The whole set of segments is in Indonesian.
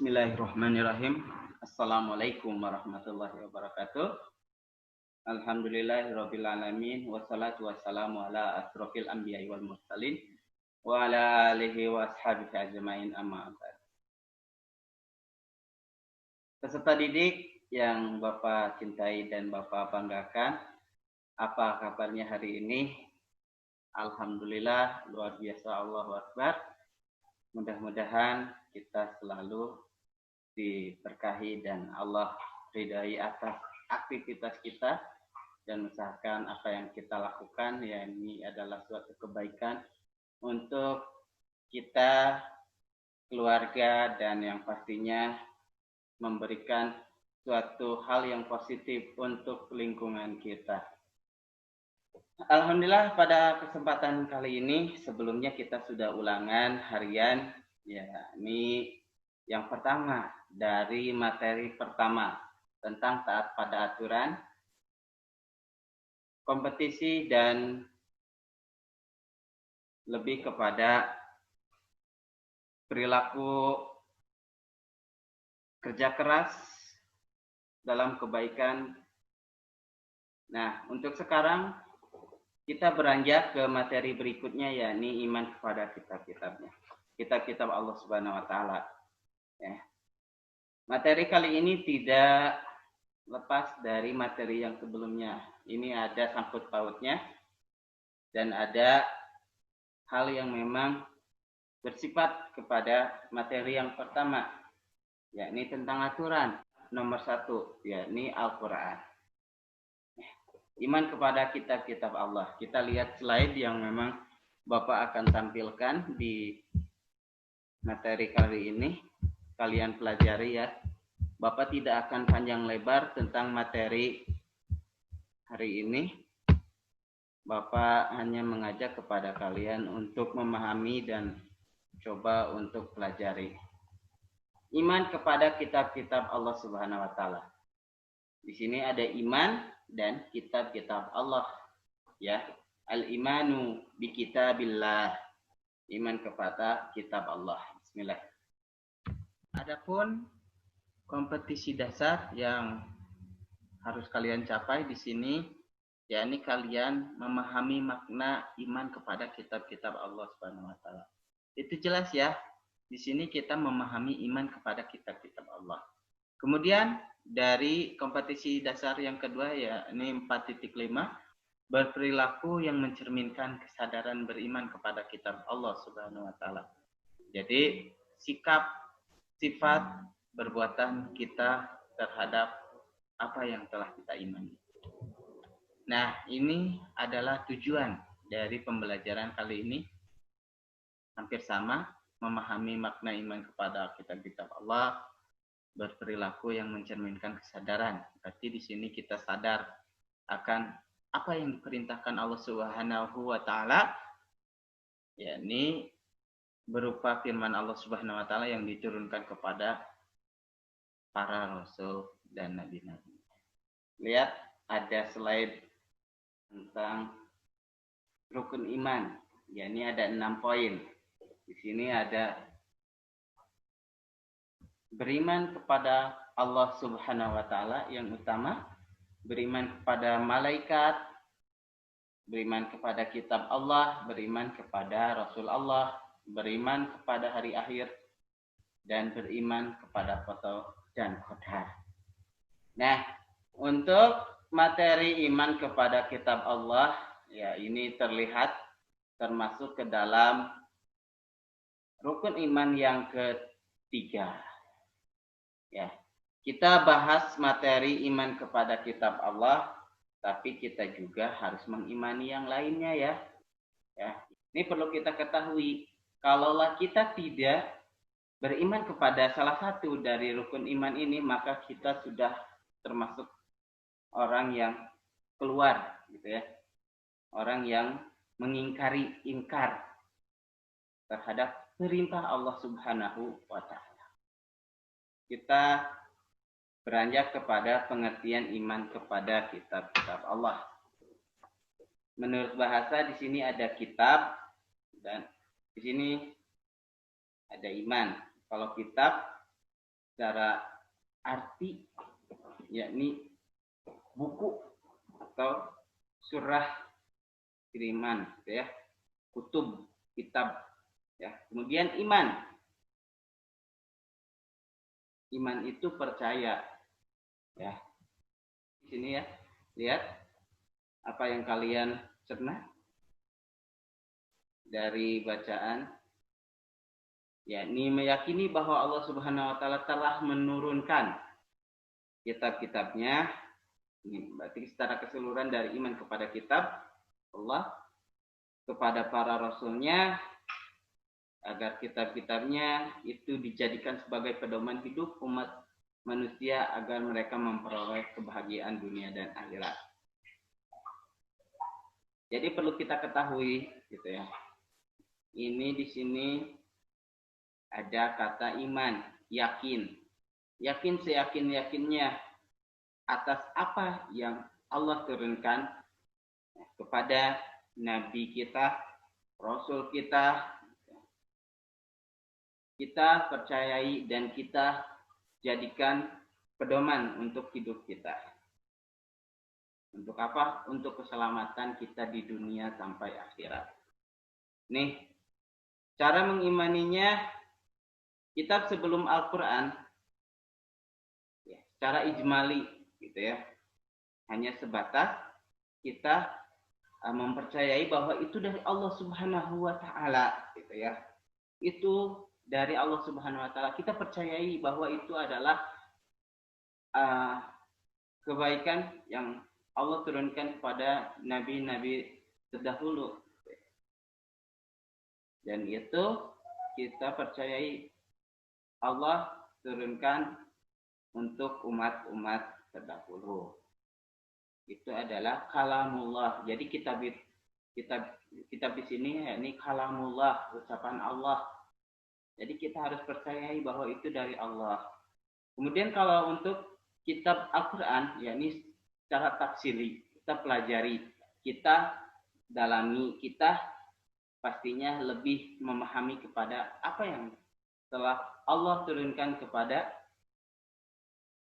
Bismillahirrahmanirrahim. Assalamualaikum warahmatullahi wabarakatuh. Alhamdulillahirabbil alamin wassalatu wassalamu ala asrofil anbiya'i wal mursalin wa ala alihi wa ashabihi ajmain amma ba'd. Peserta didik yang Bapak cintai dan Bapak banggakan, apa kabarnya hari ini? Alhamdulillah, luar biasa, Allahu Akbar. Mudah-mudahan kita selalu diberkahi dan Allah ridai atas aktivitas kita dan usahakan apa yang kita lakukan ya ini adalah suatu kebaikan untuk kita, keluarga, dan yang pastinya memberikan suatu hal yang positif untuk lingkungan kita. Alhamdulillah pada kesempatan kali ini sebelumnya kita sudah ulangan harian ya ini yang pertama dari materi pertama tentang taat pada aturan, kompetisi, dan lebih kepada perilaku kerja keras dalam kebaikan. Nah, untuk sekarang kita beranjak ke materi berikutnya yakni iman kepada kitab-kitabnya. Kitab-kitab Allah Subhanahu wa taala. Ya. Materi kali ini tidak lepas dari materi yang sebelumnya. Ini ada sangkut pautnya dan ada hal yang memang bersifat kepada materi yang pertama, yakni tentang aturan nomor 1, yakni Al-Quran. Iman kepada kitab-kitab Allah. Kita lihat slide yang memang Bapak akan tampilkan di materi kali ini. Kalian pelajari ya. Bapak tidak akan panjang lebar tentang materi hari ini. Bapak hanya mengajak kepada kalian untuk memahami dan coba untuk pelajari. Iman kepada kitab-kitab Allah Subhanahu wa taala. Di sini ada iman dan kitab-kitab Allah. Ya, al-imanu bi kitabillah. Iman kepada kitab Allah. Bismillah. Adapun kompetisi dasar yang harus kalian capai di sini, yakni kalian memahami makna iman kepada kitab-kitab Allah Subhanahu wa taala. Itu jelas ya. Di sini kita memahami iman kepada kitab-kitab Allah. Kemudian dari kompetisi dasar yang kedua yakni 4.5, berperilaku yang mencerminkan kesadaran beriman kepada kitab Allah Subhanahu wa taala. Jadi sikap, sifat, perbuatan kita terhadap apa yang telah kita imani. Nah, ini adalah tujuan dari pembelajaran kali ini. Hampir sama, memahami makna iman kepada kitab-kitab Allah, berperilaku yang mencerminkan kesadaran. Berarti di sini kita sadar akan apa yang diperintahkan Allah Subhanahu wa taala, yakni berupa firman Allah Subhanahu wa taala yang diturunkan kepada para rasul dan nabi-nabi. Lihat ada slide tentang rukun iman. Yakni ada 6 poin. Di sini ada beriman kepada Allah Subhanahu wa taala yang utama, beriman kepada malaikat, beriman kepada kitab Allah, beriman kepada Rasul Allah, beriman kepada hari akhir, dan beriman kepada qada dan qadar. Nah, untuk materi iman kepada kitab Allah, ya ini terlihat termasuk ke dalam rukun iman yang ketiga. Ya, kita bahas materi iman kepada kitab Allah, tapi kita juga harus mengimani yang lainnya ya. Ya, ini perlu kita ketahui. Kalaulah kita tidak beriman kepada salah satu dari rukun iman ini, maka kita sudah termasuk orang yang keluar, gitu ya. Orang yang ingkar terhadap perintah Allah Subhanahu wa taala. Kita beranjak kepada pengertian iman kepada kitab-kitab Allah. Menurut bahasa di sini ada kitab dan di sini ada iman. Kalau kitab secara arti, yakni buku atau surah kiriman, ya, kutub, kitab, ya. Kemudian iman. Iman itu percaya, ya. Di sini ya, lihat apa yang kalian cerna dari bacaan, yakni meyakini bahwa Allah Subhanahu wa taala telah menurunkan kitab-kitabnya. Ini berarti secara keseluruhan dari iman kepada kitab Allah, kepada para rasulnya, agar kitab-kitabnya itu dijadikan sebagai pedoman hidup umat manusia agar mereka memperoleh kebahagiaan dunia dan akhirat. Jadi perlu kita ketahui, gitu ya. Ini di sini ada kata iman, yakin. Yakin seyakin-yakinnya atas apa yang Allah turunkan kepada Nabi kita, Rasul kita. Kita percayai dan kita jadikan pedoman untuk hidup kita. Untuk apa? Untuk keselamatan kita di dunia sampai akhirat. Nih, cara mengimaninya, kitab sebelum Al-Quran, ya, secara ijmali, gitu ya, hanya sebatas kita mempercayai bahwa itu dari Allah Subhanahu wa taala, gitu ya. Itu dari Allah Subhanahu wa taala. Kita percayai bahwa itu adalah kebaikan yang Allah turunkan kepada nabi-nabi terdahulu. Dan itu kita percayai Allah turunkan untuk umat-umat terdahulu. Itu adalah kalamullah. Jadi kitab di sini yakni kalamullah, ucapan Allah. Jadi kita harus percayai bahwa itu dari Allah. Kemudian kalau untuk kitab Al-Quran, yakni secara tafsiri, kita pelajari, kita dalami, kita pastinya lebih memahami kepada apa yang telah Allah turunkan kepada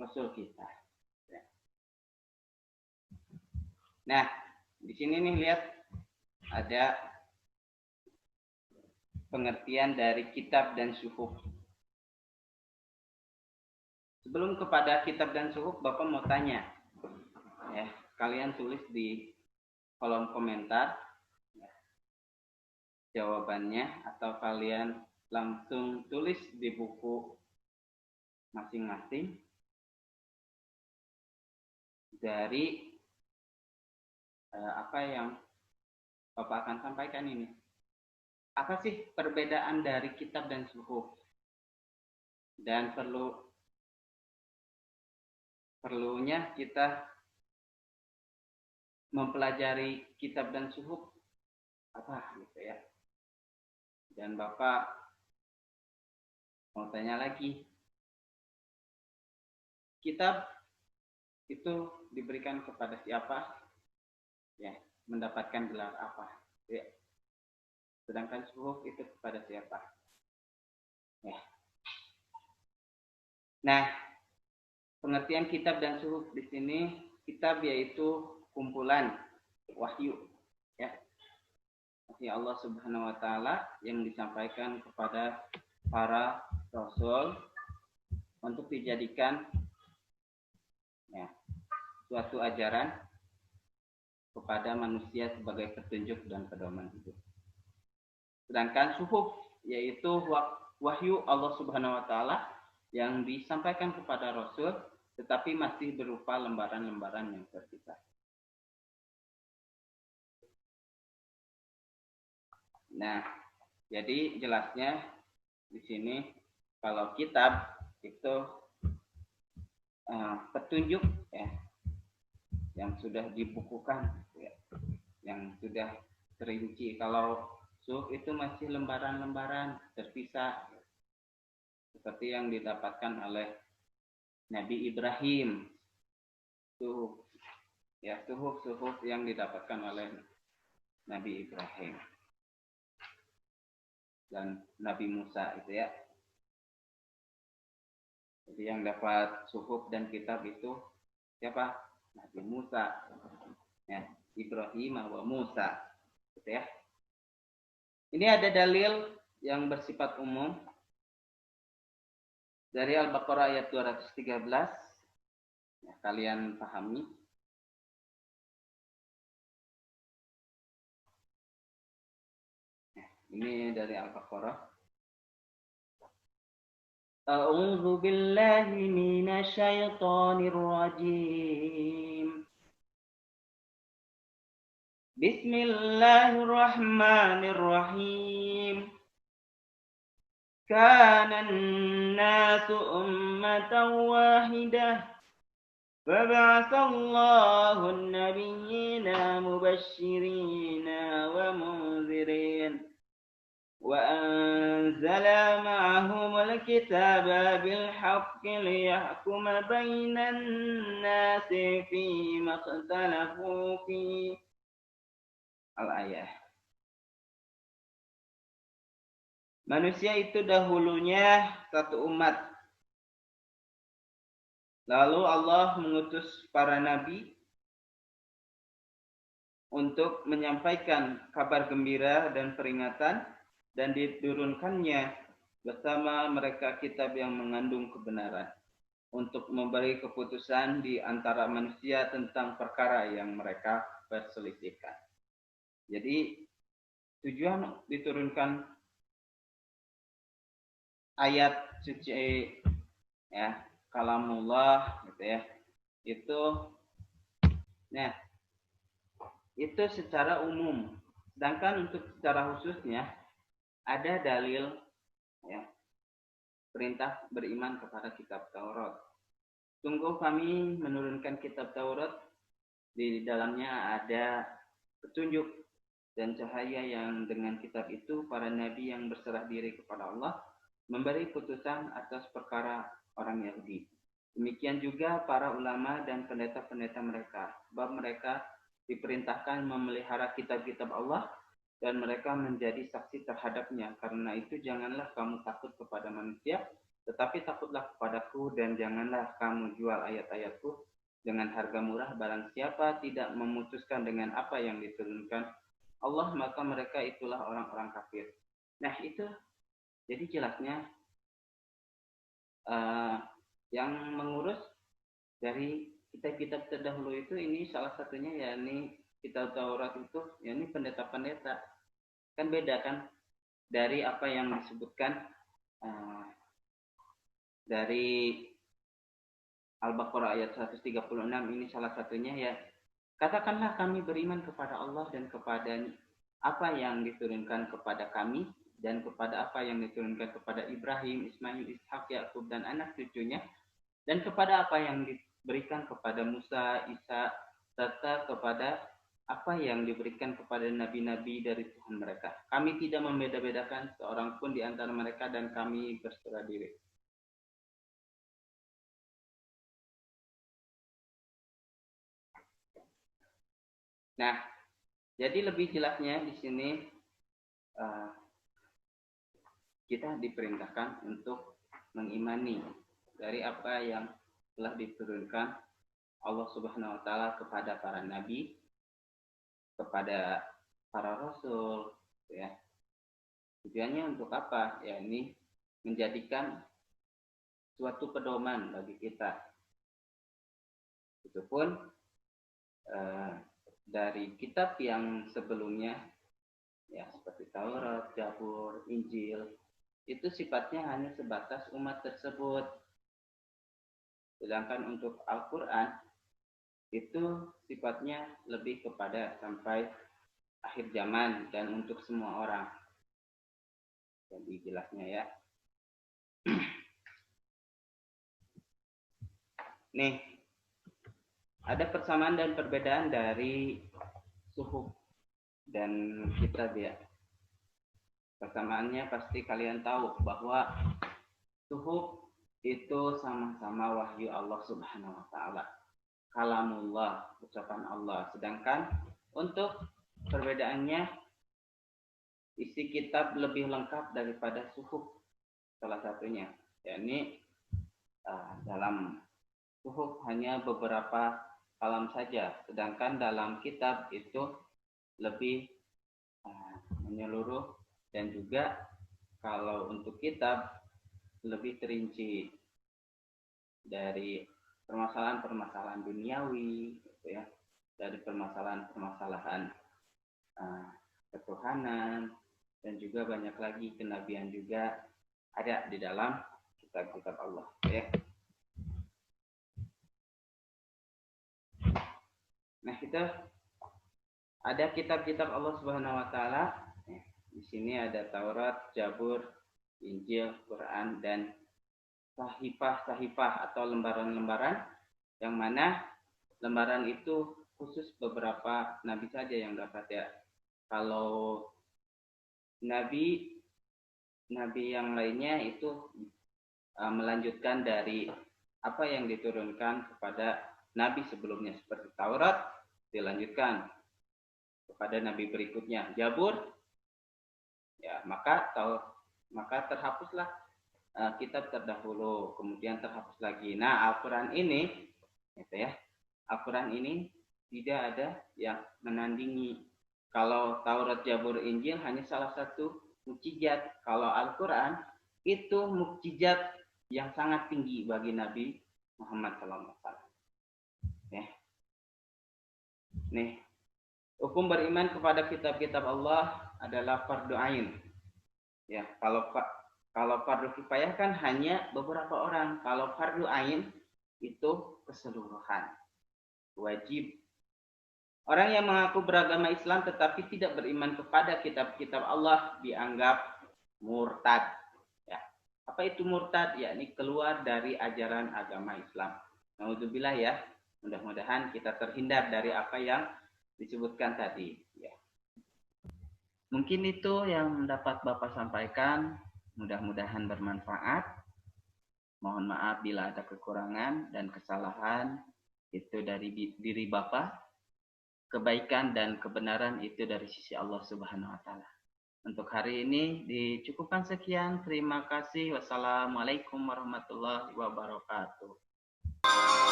Rasul kita. Nah, di sini nih lihat ada pengertian dari kitab dan suhuf. Sebelum kepada kitab dan suhuf, Bapak mau tanya, ya, kalian tulis di kolom komentar ya, jawabannya, atau kalian langsung tulis di buku masing-masing dari apa yang Bapak akan sampaikan ini. Apa sih perbedaan dari kitab dan suhuf? Dan perlunya kita mempelajari kitab dan suhuf apa gitu ya. Dan Bapak mau tanya lagi, kitab itu diberikan kepada siapa? Ya, mendapatkan gelar apa? Ya. Sedangkan suhuf itu kepada siapa? Ya. Nah, pengertian kitab dan suhuf di sini, kitab yaitu kumpulan wahyu, ya. Wahyu Allah Subhanahu wa taala yang disampaikan kepada para rasul untuk dijadikan ya, suatu ajaran kepada manusia sebagai petunjuk dan pedoman hidup. Sedangkan suhuf yaitu wahyu Allah Subhanahu wa taala yang disampaikan kepada Rasul tetapi masih berupa lembaran-lembaran yang terpisah. Nah, jadi jelasnya di sini kalau kitab itu petunjuk ya, yang sudah dibukukan ya, yang sudah terinci. Kalau suhuf itu masih lembaran-lembaran terpisah seperti yang didapatkan oleh Nabi Ibrahim. Suhuf ya, suhuf yang didapatkan oleh Nabi Ibrahim dan Nabi Musa itu ya. Jadi yang dapat suhuf dan kitab itu siapa? Nabi Musa, ya, Ibrahim wa Musa, gitu ya. Ini ada dalil yang bersifat umum dari Al-Baqarah ayat 213. Ya, kalian pahami. Ya, ini dari Al-Baqarah. A'udzu billahi minasyaitonir rajim. Bismillahirrahmanirrahim. Kana an-nasu ummatan wahidah. Fab'atsallahu an-nabiyyina mubashshirina wa munzirin. وأنزل معهم الكتاب بالحق ليحكم بين الناس فيما اختلفوا فيه. Al-ayah. Manusia itu dahulunya satu umat. Lalu Allah mengutus para nabi untuk menyampaikan kabar gembira dan peringatan, dan diturunkannya bersama mereka kitab yang mengandung kebenaran untuk memberi keputusan di antara manusia tentang perkara yang mereka perselisihkan. Jadi tujuan diturunkan ayat suci, ya, kalamullah, gitu ya, itu secara umum. Sedangkan untuk secara khususnya ada dalil, ya, perintah beriman kepada kitab Taurat. Sungguh kami menurunkan kitab Taurat, di dalamnya ada petunjuk dan cahaya yang dengan kitab itu para nabi yang berserah diri kepada Allah memberi putusan atas perkara orang Yahudi. Demikian juga para ulama dan pendeta-pendeta mereka, sebab mereka diperintahkan memelihara kitab-kitab Allah dan mereka menjadi saksi terhadapnya. Karena itu janganlah kamu takut kepada manusia, tetapi takutlah kepadaku, dan janganlah kamu jual ayat-ayatku dengan harga murah. Barang siapa tidak memutuskan dengan apa yang diturunkan Allah, maka mereka itulah orang-orang kafir. Nah, itu jadi jelasnya yang mengurus dari kitab-kitab terdahulu itu, ini salah satunya yakni kitab Taurat itu, yakni pendeta-pendeta. Kan beda kan dari apa yang disebutkan dari Al-Baqarah ayat 136. Ini salah satunya, ya, katakanlah kami beriman kepada Allah dan kepada apa yang diturunkan kepada kami dan kepada apa yang diturunkan kepada Ibrahim, Ismail, Ishak, Yakub dan anak cucunya, dan kepada apa yang diberikan kepada Musa, Isa, serta kepada apa yang diberikan kepada nabi-nabi dari Tuhan mereka. Kami tidak membeda-bedakan seorang pun di antara mereka, dan kami berserah diri. Nah, jadi lebih jelasnya di sini kita diperintahkan untuk mengimani dari apa yang telah diturunkan Allah Subhanahu wa taala kepada para nabi, kepada para rasul, ya. Tujuannya untuk apa? Ya, ini menjadikan suatu pedoman bagi kita. Itu pun dari kitab yang sebelumnya, ya, seperti Taurat, Zabur, Injil, itu sifatnya hanya sebatas umat tersebut. Sedangkan untuk Al-Quran itu sifatnya lebih kepada sampai akhir zaman dan untuk semua orang. Jadi jelasnya, ya. Nih, ada persamaan dan perbedaan dari suhuf dan kitab, ya. Persamaannya pasti kalian tahu bahwa suhuf itu sama-sama wahyu Allah Subhanahu wa taala, kalamullah, ucapan Allah. Sedangkan untuk perbedaannya, isi kitab lebih lengkap daripada suhuf, salah satunya yakni dalam suhuf hanya beberapa kalam saja, sedangkan dalam kitab itu lebih menyeluruh, dan juga kalau untuk kitab lebih terinci dari permasalahan-permasalahan duniawi, gitu ya, dari permasalahan-permasalahan ketuhanan, dan juga banyak lagi kenabian juga ada di dalam kitab-kitab Allah, ya. Nah, kita ada kitab-kitab Allah Subhanahu wa taala. Di sini ada Taurat, Zabur, Injil, Quran, dan sahifah-sahifah atau lembaran-lembaran, yang mana lembaran itu khusus beberapa nabi saja yang dapat, ya. Kalau nabi yang lainnya itu melanjutkan dari apa yang diturunkan kepada nabi sebelumnya, seperti Taurat dilanjutkan kepada nabi berikutnya, Zabur, ya, maka terhapuslah kitab terdahulu, kemudian terhapus lagi. Nah, Al-Quran ini, gitu ya, Al-Quran ini tidak ada yang menandingi. Kalau Taurat, Zabur, Injil hanya salah satu mukjizat. Kalau Al-Quran itu mukjizat yang sangat tinggi bagi Nabi Muhammad SAW. Ya. Nih, hukum beriman kepada kitab-kitab Allah adalah fardu ain. Ya, kalau fardu kifayah kan hanya beberapa orang. Kalau fardu ain itu keseluruhan, wajib. Orang yang mengaku beragama Islam tetapi tidak beriman kepada kitab-kitab Allah dianggap murtad. Ya. Apa itu murtad? Yakni keluar dari ajaran agama Islam. Naudzubillah, ya. Mudah-mudahan kita terhindar dari apa yang disebutkan tadi. Ya. Mungkin itu yang dapat Bapak sampaikan. Mudah-mudahan bermanfaat. Mohon maaf bila ada kekurangan dan kesalahan itu dari diri Bapak. Kebaikan dan kebenaran itu dari sisi Allah Subhanahu wa taala. Untuk hari ini dicukupkan sekian. Terima kasih. Wassalamualaikum warahmatullahi wabarakatuh.